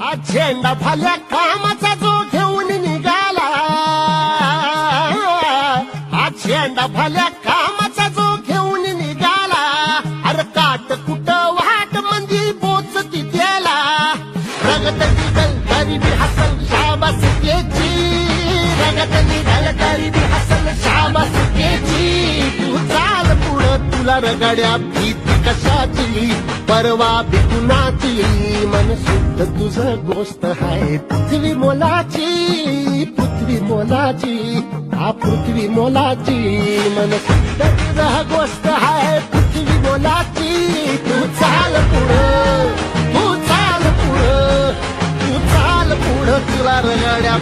आज झेंडा भाल्या कामाचा जो घेऊन निघाला, आज झेंडा भाल्या कामाचा जो घेऊन निघाला, अरे काट कुठं वाट मंदी पोचती त्याला, रगत निघल तरी बी हसल शाबास केची, रगत निघल तरी बी हसल शाबास केची. तू चाल पुढं तुला रगड्या भीती कशाची, परवा बिकुनाची, मन शुद्ध तुझ गोष्ट आहे पृथ्वी मोलाची, पृथ्वी मोलाची, हा पृथ्वी मोलाची, मन शुद्ध तुझ गोष्ट आहे पृथ्वी मोलाची. तू चाल पुढं, तू चाल पुढं, तू चाल पुढं तुला रगड्या